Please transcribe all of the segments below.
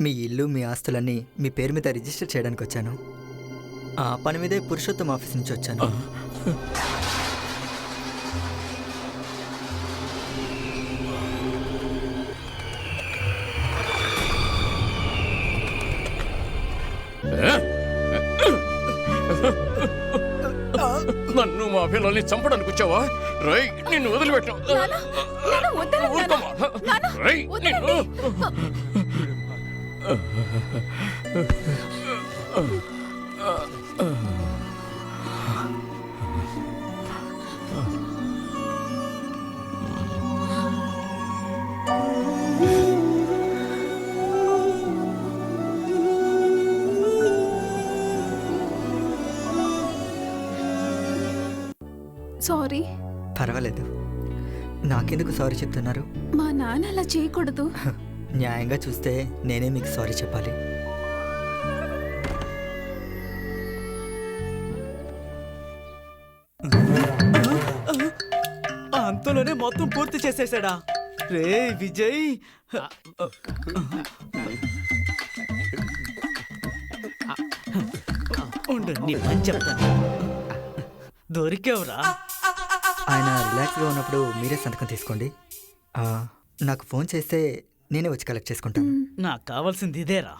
మీ ఇల్లు మీ ఆస్తులన్నీ మీ పేరు మీద రిజిస్టర్ చేయడానికి వచ్చాను. ఆ పని మీదే పురుషోత్తం ఆఫీస్ నుంచి వచ్చాను. నన్ను మా పిల్లల్ని చంపడానికి వచ్చావా? రై నిన్ను వదిలిపెట్టావు. సారీ. పర్వాలేదు, నాకెందుకు సారీ చెప్తున్నారు? మా నాన్న అలా చేయకూడదు. న్యాయంగా చూస్తే నేనే మీకు సారీ చెప్పాలి. అంతలోనే మొత్తం పూర్తి చేసేసాడా? రే విజయ్, ఉండు నీ పని చెప్తాను. దొరికేవరా? ఆయన రిలాక్స్గా ఉన్నప్పుడు మీరే సంతకం తీసుకోండి. నాకు ఫోన్ చేస్తే నేనే వచ్చి కలెక్ట్ చేసుకుంటాను. నాకు కావాల్సింది ఇదేరా.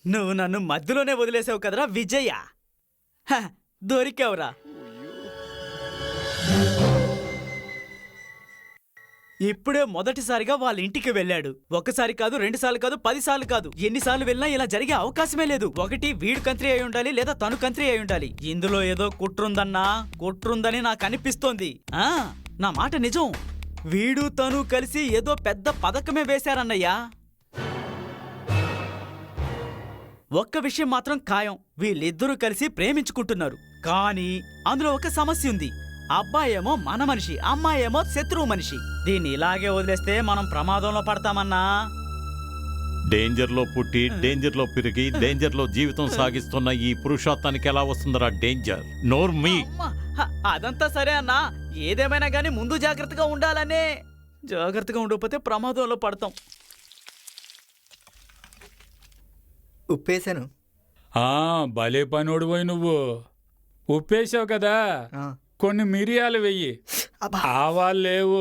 నువ్వు నన్ను మధ్యలోనే వదిలేసావు కదరా విజయ్య. దొరికావురా. ఇప్పుడే మొదటిసారిగా వాళ్ళ ఇంటికి వెళ్ళాడు. ఒకసారి కాదు, 2 సార్లు కాదు, 10 సార్లు కాదు. ఎన్నిసార్లు వెళ్ళినా ఇలా జరిగే అవకాశమే లేదు. ఒకటి వీడు కంత్రి అయి ఉండాలి, లేదా తను కంత్రి అయి ఉండాలి. ఇందులో ఏదో కుట్రుందని నాకు అనిపిస్తోంది. నా మాట నిజం. వీడు తను కలిసి ఏదో పెద్ద పథకమే వేశారన్నయ్యా. ఒక్క విషయం మాత్రం ఖాయం, వీళ్ళిద్దరూ కలిసి ప్రేమించుకుంటున్నారు. కానీ అందులో ఒక సమస్య ఉంది. అబ్బాయేమో మన మనిషి, అమ్మాయేమో శత్రువు మనిషి. దీన్ని ఇలాగే వదిలేస్తే మనం ప్రమాదంలో పడతామన్నా. డేంజర్ లో పుట్టి డేంజర్ లో పెరిగి డేంజర్ లో జీవితం సాగిస్తున్న ఈ పురుషోత్తానికి ఎలా వస్తుందరా డేంజర్? నోర్ మీ. అదంతా సరే అన్నా, ఏదేమైనా గానీ ముందు జాగ్రత్తగా ఉండాలనే. జాగ్రత్తగా ఉండకపోతే ప్రమాదంలో పడతాం. ఉప్పేశాను. భలే పనోడు పోయి నువ్వు. ఉప్పేసావు కదా, కొన్ని మిరియాలు వెయ్యి. ఆవాలు లేవు.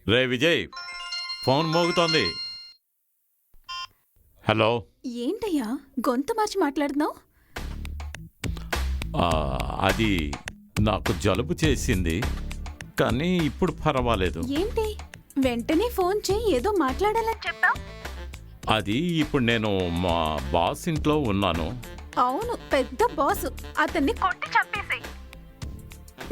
రే విజయ్, ఫోన్ మోగుతోంది. హలో. ఏంటయ్యా గొంతు మార్చి మాట్లాడుతున్నావు? అది నాకు జలుబు చేసింది, కానీ ఇప్పుడు పర్వాలేదు. ఏంటి వెంటనే ఫోన్ చేయి, ఏదో మాట్లాడాలని చెప్పావు. అది ఇప్పుడు నేను మా బాస్ ఇంట్లో ఉన్నాను. అవును, పెద్ద బాస్. అతన్ని కొట్టి చంపేసేయ్.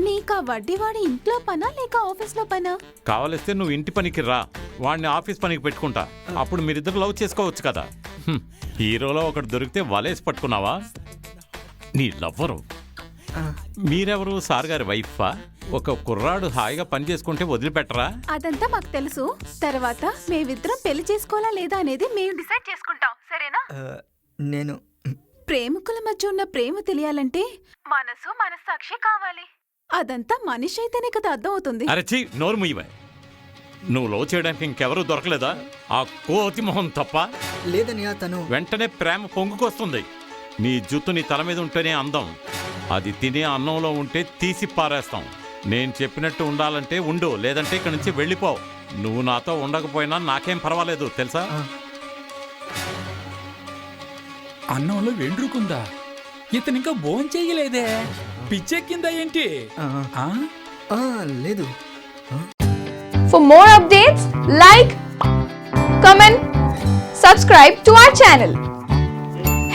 నీకా వడ్డీవాడి ఇంట్లో పనా లేక ఆఫీస్లో పనా? కావలిస్తే నువ్వు ఇంటి పనికి రా, వాడిని ఆఫీస్ పనికి పెట్టుకుంటా. అప్పుడు మీరిద్దరు లవ్ చేసుకోవచ్చు కదా. హీరోలో ఒకటి దొరికితే వలేసి పట్టుకున్నావా? నీ లవ్వరు. మీరెవరు? సార్ గారి వైఫా? ఒక కుర్రాడు హాయిగా పని చేసుకుంటే వదిలిపెట్టరా? అదంతా మాకు తెలుసు. తర్వాత మేమిద్దరం పెళ్లి చేసుకోవాలా లేదా అనేది మేము డిసైడ్ చేసుకుంటాం, సరేనా? నేను ప్రేమికుల మధ్య ఉన్న ప్రేమ తెలియాలంటే మనసు మనస్సాక్షి కావాలి. అదంతా మనిషి అయితేనే కదా అర్థం అవుతుంది. అరచి నోరు ముయ్యవే. నువ్వు లవ్ చేయడానికి ఇంకెవరూ దొరకలేదా? ఆ కోతి మొహం తప్ప. లేదని తను వెంటనే ప్రేమ పొంగుకొస్తుంది. నీ జుత్తు నీ తల మీద ఉంటేనే అందం. అది తినే అన్నంలో ఉంటే తీసి పారేస్తాం. నేను చెప్పినట్టు ఉండాలంటే ఉండు, లేదంటే ఇక్కడి నుంచి వెళ్ళిపో. నువ్వు నాతో ఉండకపోయినా నాకేం పర్వాలేదు, తెలుసా? అన్నంలో వెండ్రుకుందా? ఇతనింకా భోంచెయ్యలేదే, పిచ్చెక్కిందా ఏంటి? లేదు. For more updates, like, comment, subscribe to our channel.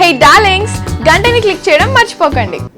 Hey darlings, గంటని click చేయడం మర్చిపోకండి.